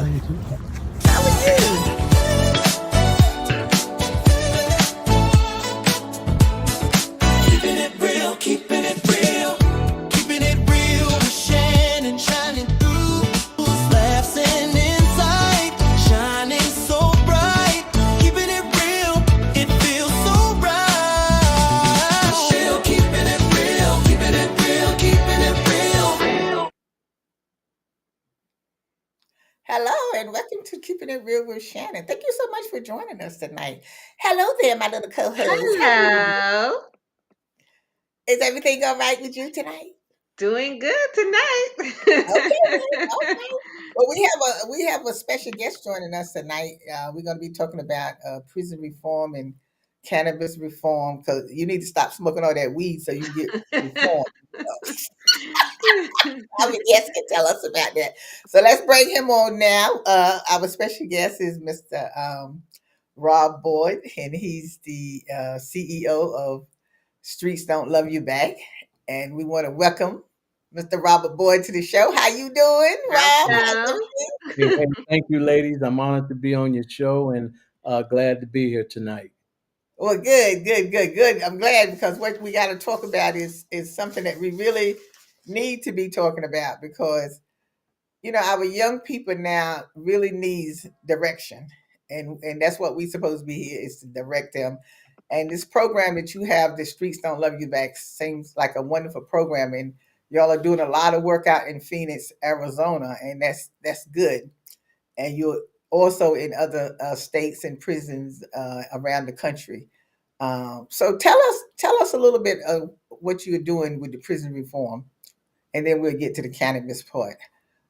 How are you? Keeping it real, keeping it real, keeping it real with Shannon, shining through, laughs and insight, shining so bright. Keeping it real, it feels so right. Real, keeping it real, keeping it real, keeping it real. Hello, and welcome to Keeping It Real with Shannon. Thank you so much for joining us tonight. Hello there, my little co-host. How are you? Hello. Is everything all right with you tonight? Doing good tonight. Okay, then. Okay. Well, we have a special guest joining us tonight. We're going to be talking about prison reform and cannabis reform because you need to stop smoking all that weed so you can get reform. Our guest can tell us about that. So let's bring him on now. Our special guest is Mr. Rob Boyd, and he's the CEO of Streets Don't Love You Back. And we want to welcome Mr. Robert Boyd to the show. How you doing, Rob? How's Welcome. everything? Hey, thank you, ladies. I'm honored to be on your show and glad to be here tonight. Well, good, good, good, good. I'm glad because what we got to talk about is something that we really need to be talking about because our young people now really needs direction, and that's what we supposed to be here is to direct them. And this program that you have, the Streets Don't Love You Back, seems like a wonderful program, and y'all are doing a lot of work out in Phoenix, Arizona, and that's good. And you're also in other states and prisons around the country. So tell us a little bit of what you're doing with the prison reform, and then we'll get to the cannabis part.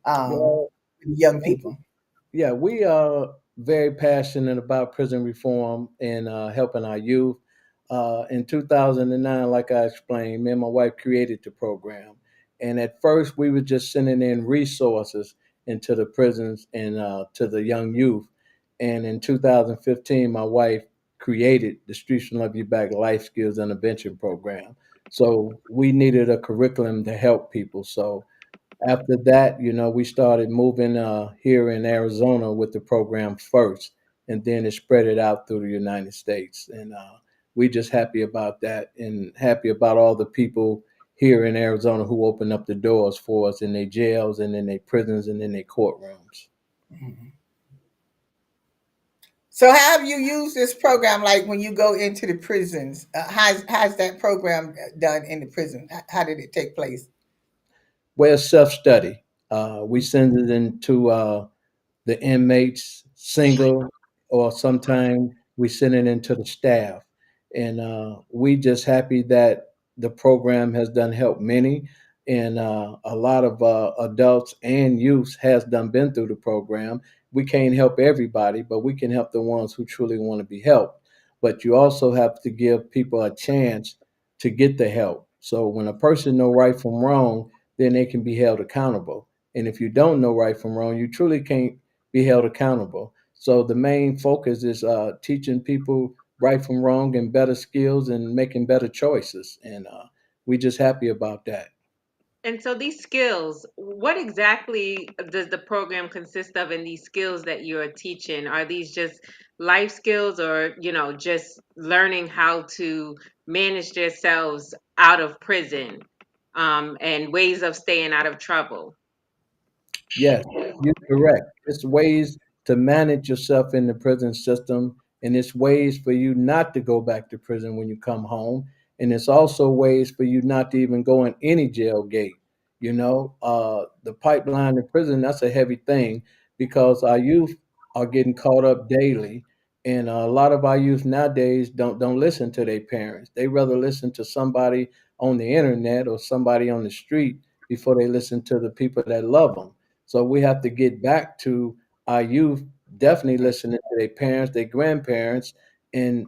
Um, Well, young people. yeah, we are very passionate about prison reform and helping our youth. In 2009, like I explained, me and my wife created the program. And at first, we were just sending in resources into the prisons and to the young youth. And in 2015, my wife created the Streets From Love You Back Life Skills Intervention Program. So we needed a curriculum to help people. So after that, we started moving here in Arizona with the program first, and then it spread it out through the United States. And we just happy about that, and happy about all the people here in Arizona who opened up the doors for us in their jails and in their prisons and in their courtrooms. Mhm. So, how have you used this program? Like when you go into the prisons, how's that program done in the prison? How did it take place? Well, self study. We send it into the inmates single, or sometimes we send it into the staff. And we just happy that the program has done help many, and a lot of adults and youth has done been through the program. We can't help everybody, but we can help the ones who truly want to be helped. But you also have to give people a chance to get the help. So when a person know right from wrong, then they can be held accountable. And if you don't know right from wrong, you truly can't be held accountable. So the main focus is teaching people right from wrong and better skills and making better choices. And we just happy about that. And so these skills, what exactly does the program consist of in these skills that you're teaching? Are these just life skills or, just learning how to manage themselves out of prison, and ways of staying out of trouble? Yes, you're correct. It's ways to manage yourself in the prison system, and it's ways for you not to go back to prison when you come home. And it's also ways for you not to even go in any jail gate. The pipeline in prison, that's a heavy thing because our youth are getting caught up daily. And a lot of our youth nowadays don't listen to their parents. They rather listen to somebody on the internet or somebody on the street before they listen to the people that love them. So we have to get back to our youth definitely listening to their parents, their grandparents, and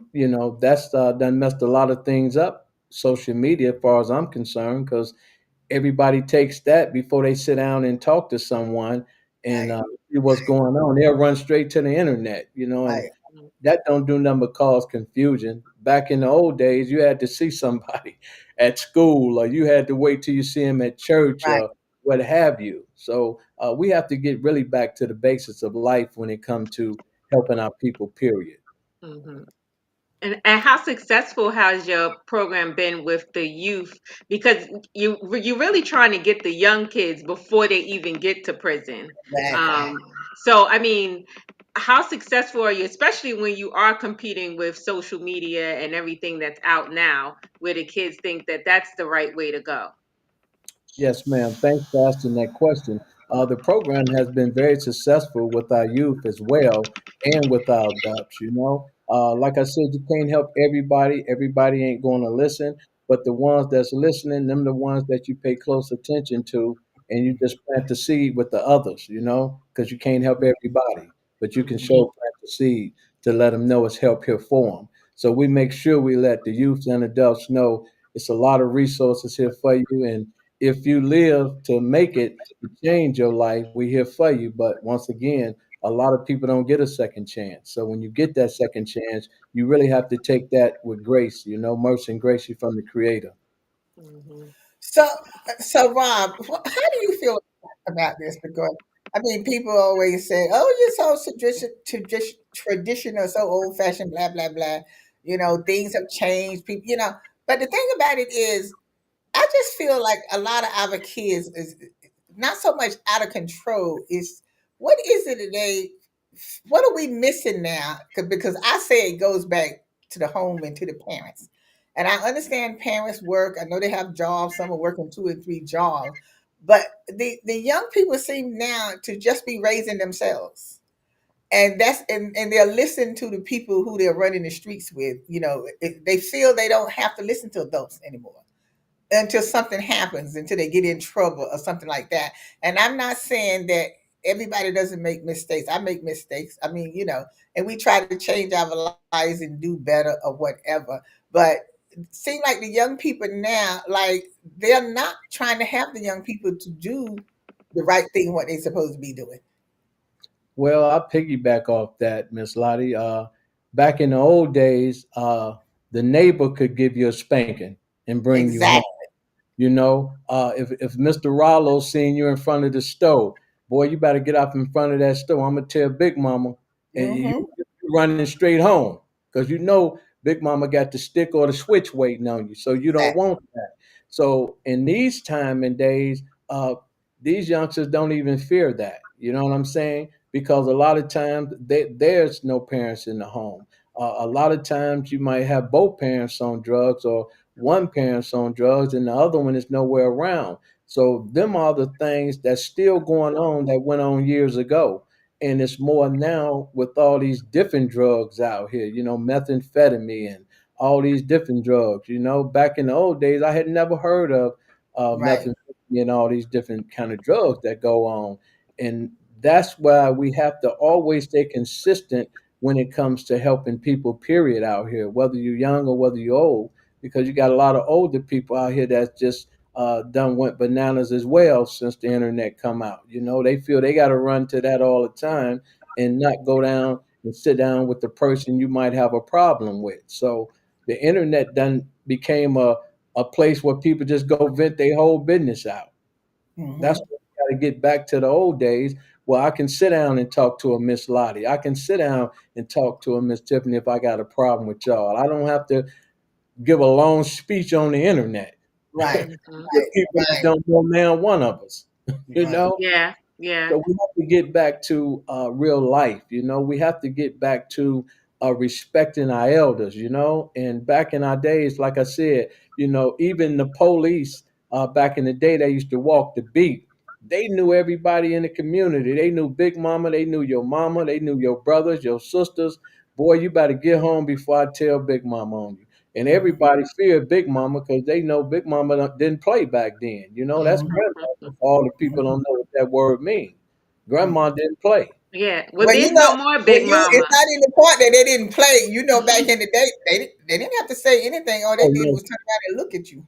that's done messed a lot of things up. Social media, as far as I'm concerned, because everybody takes that before they sit down and talk to someone and Right, see what's going on. They'll run straight to the internet, and right, that don't do nothing but cause confusion. Back in the old days, you had to see somebody at school, or you had to wait till you see them at church, right, what have you. So we have to get really back to the basics of life when it comes to helping our people. Period. Hmm. And how successful has your program been with the youth? Because you're really trying to get the young kids before they even get to prison. Exactly. Um, so I mean, how successful are you, especially when you are competing with social media and everything that's out now, where the kids think that that's the right way to go? Yes, ma'am. Thanks for asking that question. The program has been very successful with our youth as well, and with our adults. Like I said, you can't help everybody. Everybody ain't going to listen, but the ones that's listening, them the ones that you pay close attention to, and you just plant the seed with the others. Because you can't help everybody, but you can Hmm. show plant the seed to let them know it's help here for them. So we make sure we let the youth and adults know it's a lot of resources here for you, and if you live to make it to change your life, we're here for you. But once again, a lot of people don't get a second chance. So when you get that second chance, you really have to take that with grace, mercy and grace from the Creator. Hmm. So, so Rob, how do you feel about this? Because I mean, people always say, "Oh, you're so traditional, so old fashioned, blah blah blah." Things have changed. People, but the thing about it is, I just feel like a lot of our kids is not so much out of control. Is what is it today? What are we missing now? Because I say it goes back to the home and to the parents. And I understand parents work. I know they have jobs. Some are working 2 and 3 jobs. But the young people seem now to just be raising themselves. And they'll listen to the people who they're running the streets with. They feel they don't have to listen to adults anymore until something happens, until they get in trouble or something like that. And I'm not saying that everybody doesn't make mistakes. I make mistakes. I mean, and we try to change our lives and do better or whatever. But it seems like the young people now, like they're not trying to have the young people to do the right thing, what they're supposed to be doing. Well, I piggyback off that, Miss Lottie. Back in the old days, the neighbor could give you a spanking and bring you home. Exactly. If Mr. Rollo seen you in front of the stove, boy, you better get up in front of that stove. I'm gonna tell Big Mama, and Mm-hmm. you running straight home because Big Mama got the stick or the switch waiting on you, so you don't Exactly. want that. So in these time and days, these youngsters don't even fear that. You know what I'm saying? Because a lot of times there's no parents in the home. A lot of times you might have both parents on drugs, or one parent's on drugs and the other one is nowhere around. So them are the things that's still going on that went on years ago. And it's more now with all these different drugs out here, methamphetamine and all these different drugs. Back in the old days, I had never heard of Right. methamphetamine and all these different kind of drugs that go on. And that's why we have to always stay consistent when it comes to helping people, period, out here, whether you're young or whether you're old, because you got a lot of older people out here that's just done went bananas as well since the internet come out. They feel they got to run to that all the time and not go down and sit down with the person you might have a problem with. So the internet done became a place where people just go vent their whole business out. That's Mm-hmm. what we got to get back to the old days where I can sit down and talk to a Miss Lottie. I can sit down and talk to a Miss Tiffany if I got a problem with y'all. I don't have to give a long speech on the internet Right. Hmm. with Right. people that Right. don't know man one of us. you Right. know? Yeah, yeah. So we have to get back to real life. We have to get back to respecting our elders. And back in our days, like I said, even the police back in the day, they used to walk the beat. They knew everybody in the community. They knew Big Mama. They knew your mama. They knew your brothers, your sisters. Boy, you better get home before I tell Big Mama on you. And Mm-hmm. everybody feared Big Mama because they know Big Mama didn't play back then. That's Mm-hmm. grandma. All the people don't know what that word means. Grandma Mm-hmm. didn't play. Yeah. Well, Well, there's no more when Big it's Mama. not in the part that they didn't play. Back in the day, they didn't have to say anything. All they Oh did no. was turn around and look at you.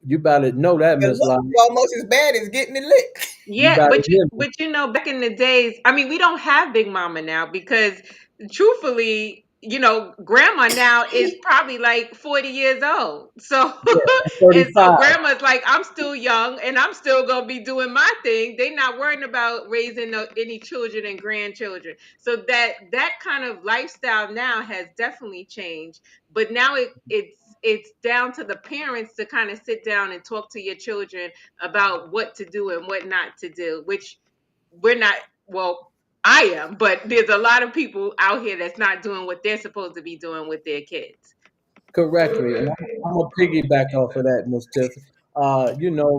You better know that, The Miss look Lottie. was almost as bad as getting the lick. You Yeah, better but hear me. back in the days, I mean, we don't have Big Mama now because truthfully, grandma now is probably like 40 years old. So, Yeah, and so 35. grandma's like, I'm still young and I'm still going to be doing my thing. They not worrying about raising any children and grandchildren. So that kind of lifestyle now has definitely changed. But now it's down to the parents to kind of sit down and talk to your children about what to do and what not to do, which we're not, well, I am, but there's a lot of people out here that's not doing what they're supposed to be doing with their kids. Correctly, and I'm gonna piggyback off of that, Miss Tiff.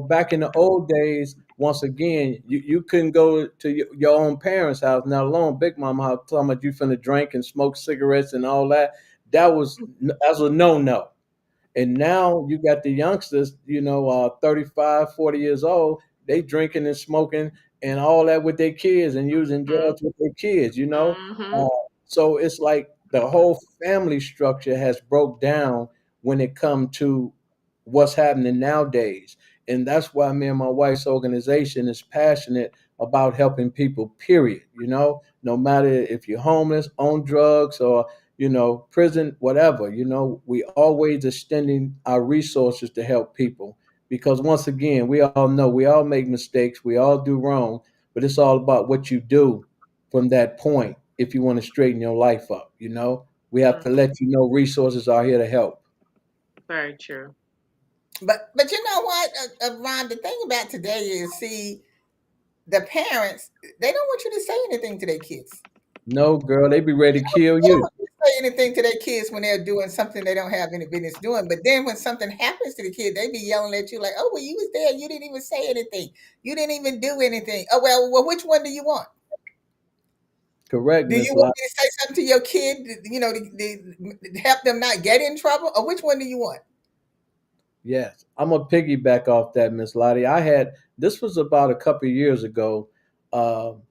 Back in the old days, once again, you couldn't go to your own parents' house, not alone Big Mama house, talking about you finna drink and smoke cigarettes and all that. That's a no. And now you got the youngsters, 35, 40 years old, they drinking and smoking and all that with their kids and using Mm-hmm. drugs with their kids. Mm-hmm. Uh, so it's like the whole family structure has broke down when it come to what's happening nowadays. And that's why me and my wife's organization is passionate about helping people, period. No matter if you're homeless, on drugs, or prison, whatever, we always extending our resources to help people. Because once again, we all know we all make mistakes, we all do wrong, but it's all about what you do from that point if you want to straighten your life up. We have to Mm-hmm. let you know resources are here to help. Very true. But you know what, Ron? The thing about today is, see, the parents, they don't want you to say anything to their kids. No, girl, they be ready to kill They don't you. want you to say anything to their kids when they're doing something they don't have any business doing. But then when something happens to the kid, they be yelling at you like, "Oh, well, you was there. You didn't even say anything. You didn't even do anything. Oh, well, which one do you want? Correct, Do you Miss want Lott. me to say something to your kid? To help them not get in trouble, or which one do you want?" Yes, I'm gonna piggyback off that, Miss Lottie. This was about a couple of years ago.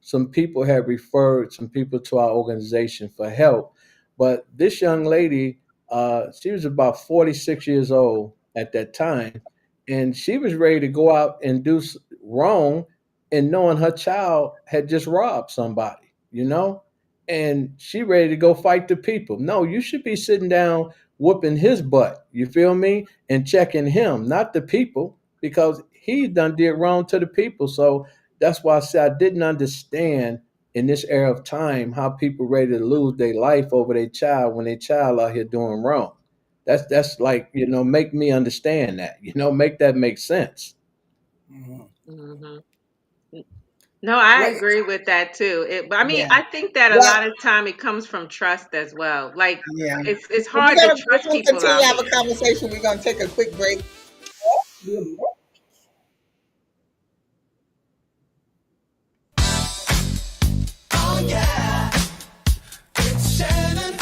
Some people had referred some people to our organization for help, but this young lady, she was about 46 years old at that time, and she was ready to go out and do wrong, and knowing her child had just robbed somebody, and she ready to go fight the people. No, you should be sitting down whooping his butt. You feel me? And checking him, not the people, because he done did wrong to the people. So that's why I said I didn't understand in this era of time how people ready to lose their life over their child when their child out here doing wrong. That's like, make me understand that. Make that make sense. Mhm. Mm-hmm. No, I Well, agree with that too. I mean, yeah. I think that a Well, lot of time it comes from trust as well. Like yeah. it's Well, we're hard to gonna trust we'll people continue out our here. conversation. We're gonna take a quick break. Oh yeah, it's Shannon.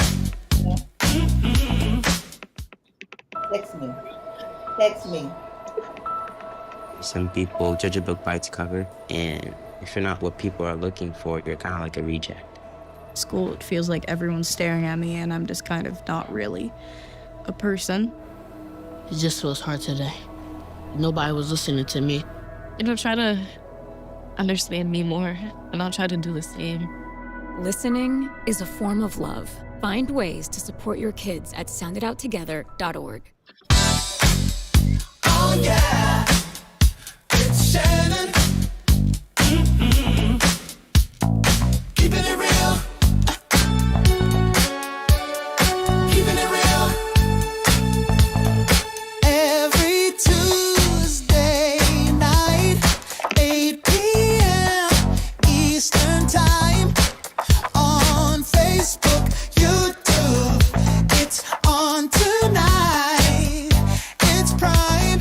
Text me. Text me. Some people judge a book by its cover, and if you're not what people are looking for, you're kind of like a reject. School, it feels like everyone's staring at me and I'm just kind of not really a person. It just feels hard today. Nobody was listening to me. Try to understand me more, and I'll try to do the same. Listening is a form of love. Find ways to support your kids at sounditouttogether.org. Oh yeah, it's Shannon. Keeping it real. Keeping it real. Every Tuesday night, 8 p.m. Eastern Time, on Facebook, YouTube. It's on tonight. It's Prime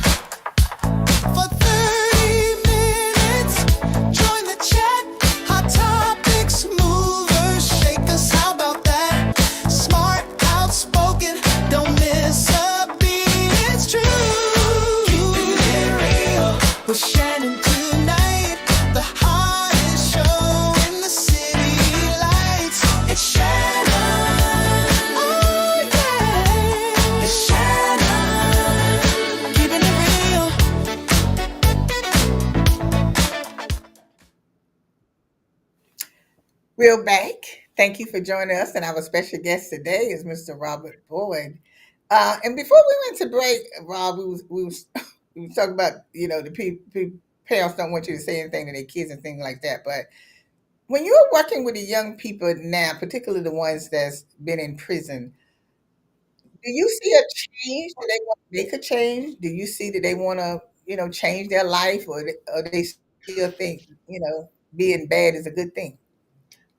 for 30 minutes. Join the chat. Hot topics, movers, shakers. How about that? Smart, outspoken, don't miss a beat. It's true. Keeping it real with Shannon tonight. The hottest show in the city lights. It's Shannon. Oh yeah. It's Shannon. Keeping it real. We're back. Thank you for joining us, and our special guest today is Mr. Robert Boyd. And before we went to break, Rob, we was talking about the parents don't want you to say anything to their kids and things like that. But when you're working with the young people now, particularly the ones that's been in prison, do you see a change? Do they want to make a change? Do you see that they want to change their life, or they still think being bad is a good thing?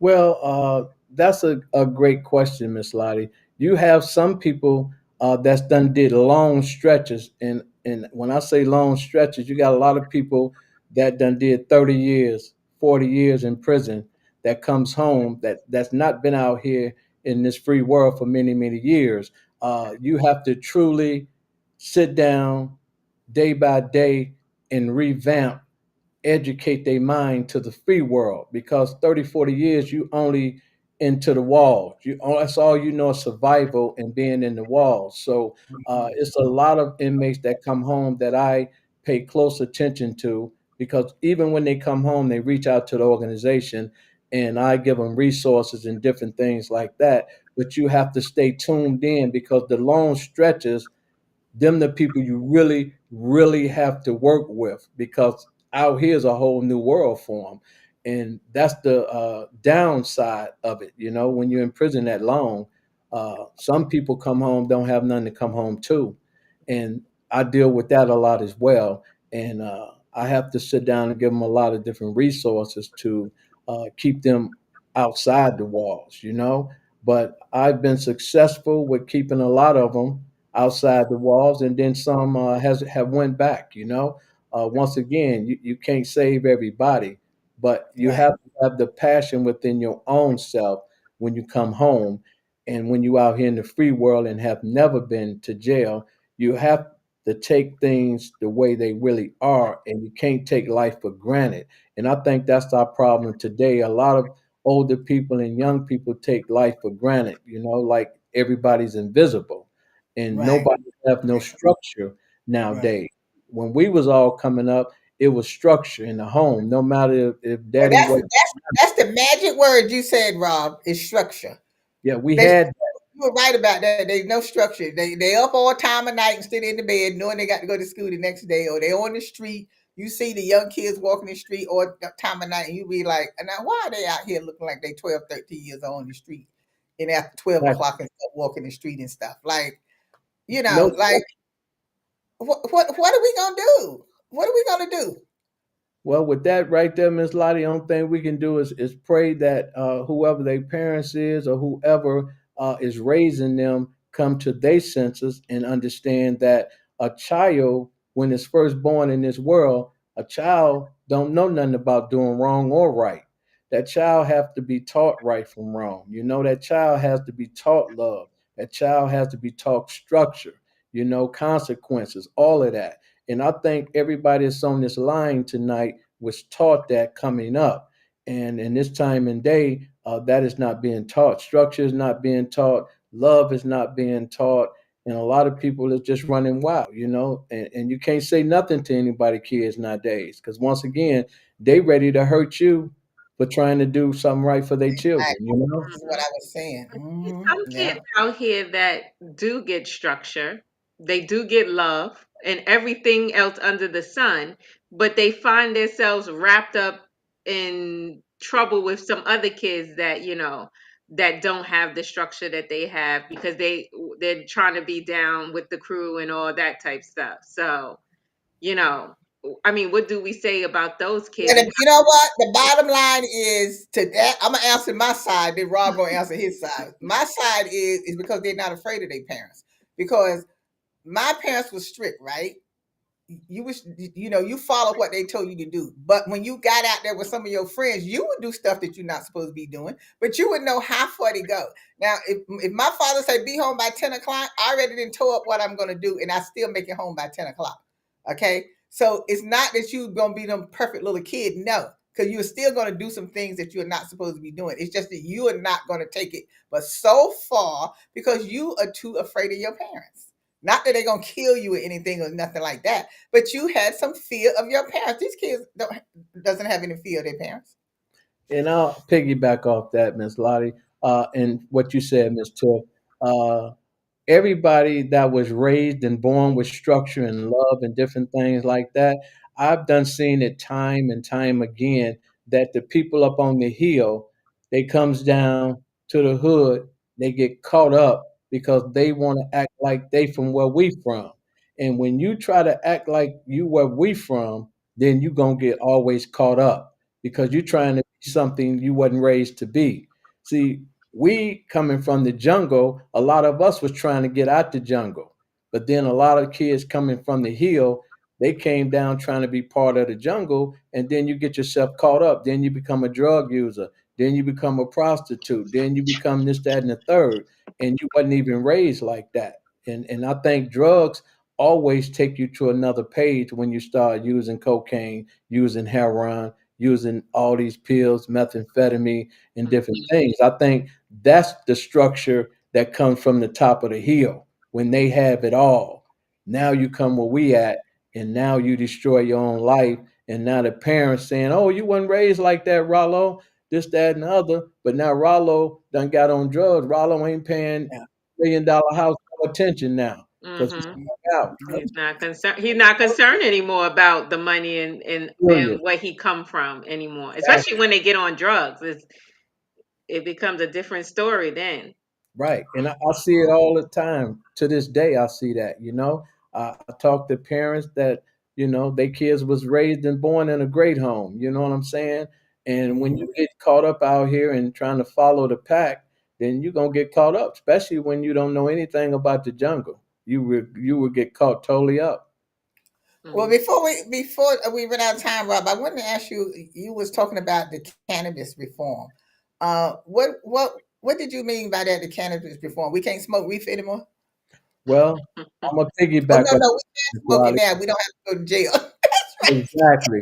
Well, that's a great question, Miss Lottie. You have some people that's done did long stretches, and when I say long stretches, you got a lot of people that done did 30 years, 40 years in prison that comes home that's not been out here in this free world for many, many years. You have to truly sit down day by day and revamp educate their mind to the free world because 30, 40 years you only into the walls that's all you know is survival and being in the walls. So it's a lot of inmates that come home that I pay close attention to because even when they come home they reach out to the organization and I give them resources and different things like that, but you have to stay tuned in because the long stretches them the people you really really have to work with because out here is a whole new world for them, and that's the downside of it. When you're in prison that long, some people come home don't have nothing to come home to, and I deal with that a lot as well. And I have to sit down and give them a lot of different resources to keep them outside the walls. But I've been successful with keeping a lot of them outside the walls, and then some has have went back. Once again, you can't save everybody, but you Right. have to have the passion within your own self when you come home, and when you out here in the free world and have never been to jail, you have to take things the way they really are, and you can't take life for granted. And I think that's our problem today. A lot of older people and young people take life for granted. Like everybody's invisible and Right. nobody have no Right. structure Right. nowadays. When we was all coming up, it was structure in the home. No matter if Well, daddy that's was, that's that's the magic word you said, Rob, is structure. yeah, we They had You were right about that. There's no structure. They up all time of night and sit in the bed knowing they got to go to school the next day, or they on the street. You see the young kids walking the street or time of night, and you be like, now why are they out here looking like they 12, 13 years old on the street? And after 12 like o'clock and start walking the street and stuff. Like, no. like what are we gonna do? What are we gonna do? Well, with that right there, Miss Lottie, the only thing we can do is pray that whoever their parents is or whoever is raising them come to their senses and understand that a child, when it's first born in this world, a child don't know nothing about doing wrong or right. That child have to be taught right from wrong. That child has to be taught love. That child has to be taught structure. Consequences, all of that. And I think everybody that's on this line tonight was taught that coming up. And in this time and day, that is not being taught. Structure is not being taught. Love is not being taught. And a lot of people are just running wild. And you can't say nothing to anybody, kids nowadays, because once again, they ready to hurt you for trying to do something right for their Right. children. This is what I was saying. There's some Yeah. kids out here that do get structure, they do get love and everything else under the sun, but they find themselves wrapped up in trouble with some other kids that, that don't have the structure that they have because they're trying to be down with the crew and all that type stuff. So, you know, I mean, what do we say about those kids? And you know what? The bottom line is to that. I'm gonna answer my side. Then Rob gonna answer his side. My side is because they're not afraid of their parents. Because my parents were strict, right? You was you follow what they told you to do, but when you got out there with some of your friends you would do stuff that you're not supposed to be doing, but you would know how far to go. Now if my father said be home by 10 o'clock, I already didn't toe up what I'm going to do and I still make it home by 10 o'clock. Okay, so it's not that you're going to be them perfect little kid, no, because you're still going to do some things that you're not supposed to be doing. It's just that you are not going to take it but so far because you are too afraid of your parents. Not that they're gonna kill you or anything or nothing like that, but you had some fear of your parents. These kids doesn't have any fear of their parents. And I'll piggyback off that, Miss Lottie. And what you said, Miss Tiff. Uh, Everybody that was raised and born with structure and love and different things like that, I've done seen it time and time again that the people up on the hill, they comes down to the hood, they get caught up because they want to act like they from where we from. And when you try to act like you where we from, then you gonna get always caught up because you're trying to be something you wasn't raised to be. See, we coming from the jungle, a lot of us was trying to get out the jungle. But then a lot of kids coming from the hill, they came down trying to be part of the jungle, and then you get yourself caught up. Then you become a drug user. Then you become a prostitute. Then you become this, that, and the third. And you wasn't even raised like that. And I think drugs always take you to another page when you start using cocaine, using heroin, using all these pills, methamphetamine, and different things. I think that's the structure that comes from the top of the hill when they have it all. Now you come where we at, and now you destroy your own life. And now the parents saying, "Oh, you wasn't raised like that, Rollo. This, that, and the other." But now Rollo done got on drugs. Rollo ain't paying Yeah. $1 million house no attention now because he's Mm-hmm. out. He's not concerned. He's not concerned anymore about the money and Period. where he come from anymore. Exactly. Especially when they get on drugs, it becomes a different story then. Right. And I see it all the time. To this day, I see that, you know. I talk to parents that, their kids was raised and born in a great home. You know what I'm saying? And when you Mhm. get caught up out here and trying to follow the pack, then you're gonna get caught up, especially when you don't know anything about the jungle. You will get caught totally up. Well, Mm. before we run out of time, Rob, I wanted to ask you. You was talking about the cannabis reform. What did you mean by that? The cannabis reform? We can't smoke reef anymore. Well, I'm gonna Oh piggyback no, up no, we can smoke it Lottie. now. We don't have to go to jail. Exactly.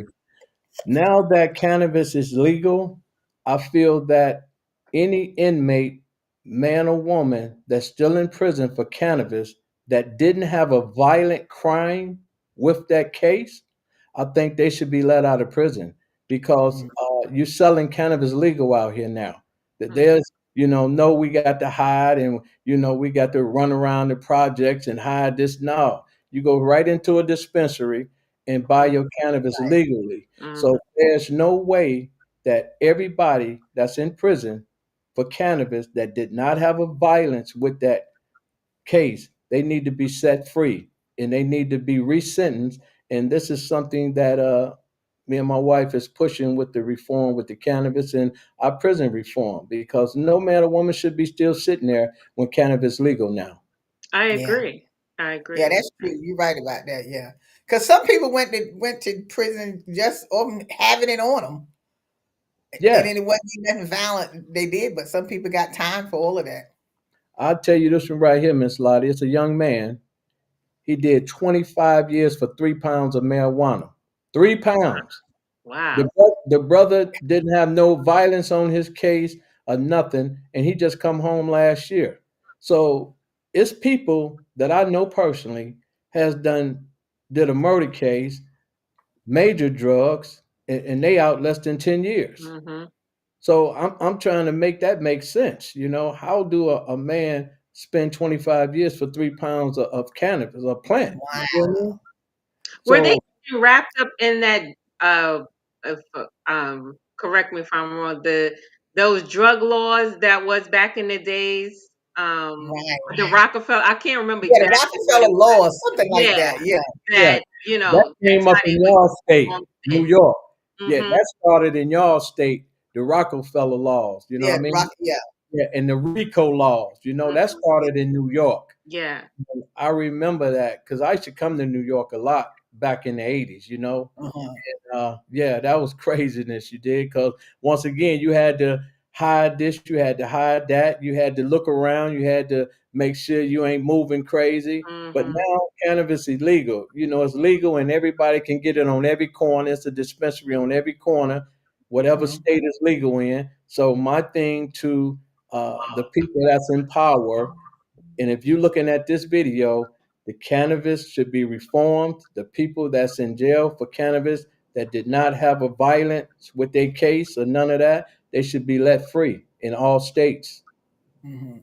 Now that cannabis is legal, I feel that any inmate, man or woman, that's still in prison for cannabis that didn't have a violent crime with that case, I think they should be let out of prison because Mhm. you're selling cannabis legal out here now. That Mm. there's, no, we got to hide and, we got to run around the projects and hide this. No, you go right into a dispensary and buy your cannabis legally. Mm. So there's no way that everybody that's in prison for cannabis that did not have a violence with that case, they need to be set free and they need to be resentenced. And this is something that me and my wife is pushing with the reform with the cannabis and our prison reform because no man or woman should be still sitting there when cannabis legal now. I Yeah, agree. I yeah, agree. that's true. You're right about that. Yeah, because some people went to prison just on having it on them, and Yes, then it wasn't even nothing violent they did. But some people got time for all of that. I'll tell you this one right here, Miss Lottie. It's a young man. He did 25 years for 3 pounds of marijuana. 3 pounds. The, Wow. the brother didn't have no violence on his case or nothing, and he just come home last year. So it's people that I know personally has did a murder case, major drugs, and they out less than 10 years. Mm-hmm. So I'm trying to make that make sense. How do a man spend 25 years for 3 pounds of cannabis, a plant? You know what I Wow. mean? Were they So wrapped up in that? If, correct me if I'm wrong. Those drug laws that was back in the days. Right. The Rockefeller. I can't remember Yeah, the exactly what Rockefeller it was. law or something like Yeah, that. Yeah. yeah, that that that's came up how in they would y'all state, perform New sin. York. Yeah, Mm-hmm. that started in y'all state, the Rockefeller laws. You know what Yeah. I mean? Rock. Yeah. Yeah, and the RICO laws. That Mm-hmm. started in New York. Yeah. I remember that because I used to come to New York a lot back in the '80s. Uh-huh. Yeah, that was craziness you did because once again you had to hide this, you had to hide that, you had to look around, you had to make sure you ain't moving crazy. But Mm-hmm. now cannabis is legal. It's legal and everybody can get it on every corner. It's a dispensary on every corner, whatever Mhm. state is legal in. So my thing to the people that's in power, and if you're looking at this video, the cannabis should be reformed. The people that's in jail for cannabis that did not have a violence with their case or none of that, they should be let free in all states. Hmm.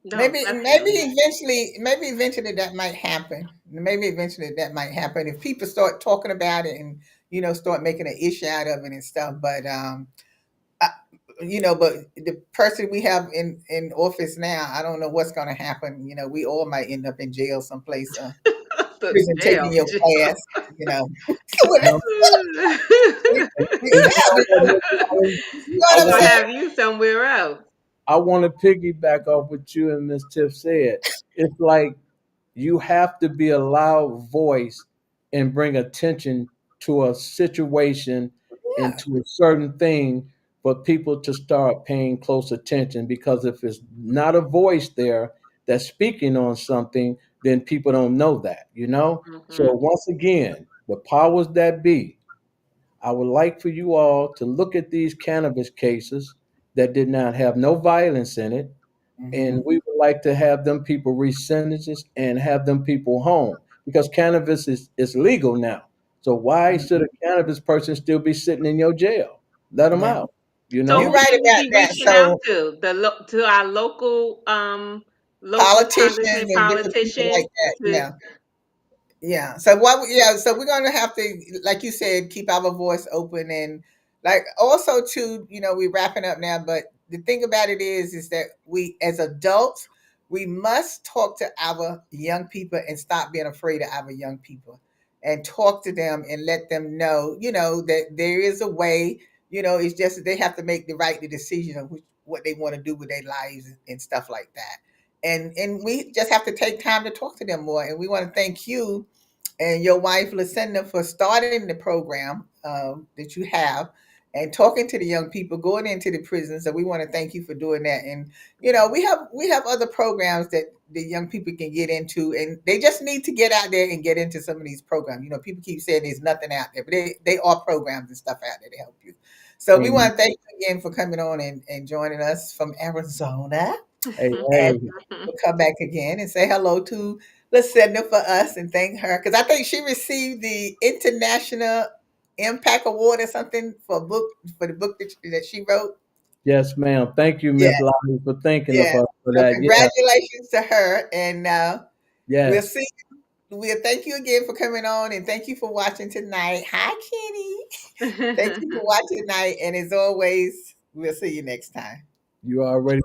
No, Maybe definitely. eventually, that might happen. Maybe eventually that might happen if people start talking about it and start making an issue out of it and stuff. But I, but the person we have in office now, I don't know what's going to happen. We all might end up in jail someplace, The prison taking jail. your class. You know, what No, and you know what, Miss Lottie? you know I what It's I'm gonna want saying? have you somewhere else. I want to piggyback off what you and Miss Tiff said. It's like you have to be a loud voice and bring attention to a situation and Yeah, to a certain thing for people to start paying close attention. Because if it's not a voice there that's speaking on something, then people don't know that, you know? So, Hmm. once again, the powers that be, I would like for you all to look at these cannabis cases that did not have no violence in it, and hmm, we would like to have them people reach sentences and have them people home because cannabis is legal now. So why should a hmm. cannabis person still be sitting in your jail? Let them Yeah, out, you So you're who know? right should we about be that. reaching out So to? To our local politicians congressmen, and different people like politicians. that. To Yeah. Yeah. So yeah, so we're gonna have to, like you said, keep our voice open and like also too, we're wrapping up now, but the thing about it is that we as adults, we must talk to our young people and stop being afraid of our young people and talk to them and let them know, that there is a way, it's just that they have to make the decision of what they want to do with their lives and stuff like that. And we just have to take time to talk to them more. And we want to thank you and your wife Lucinda for starting the program that you have and talking to the young people going into the prisons. So we want to thank you for doing that. And we have other programs that the young people can get into, and they just need to get out there and get into some of these programs. People keep saying there's nothing out there, but they are programs and stuff out there to help you. So we Amen. want to thank you again for coming on and joining us from Arizona. Hey, And hey, we'll come back again and say hello to Lucinda for us and thank her because I think she received the International Impact Award or something for the book that she wrote. yes, ma'am. Thank you, Yeah, Miss Lottie, for thinking of yeah. us for So that. Yeah, congratulations to her, and we'll yes. see. We'll thank you again for coming on, and thank you for watching tonight. Hi, Kenny. Thank you for watching tonight, and as always, we'll see you next time. You already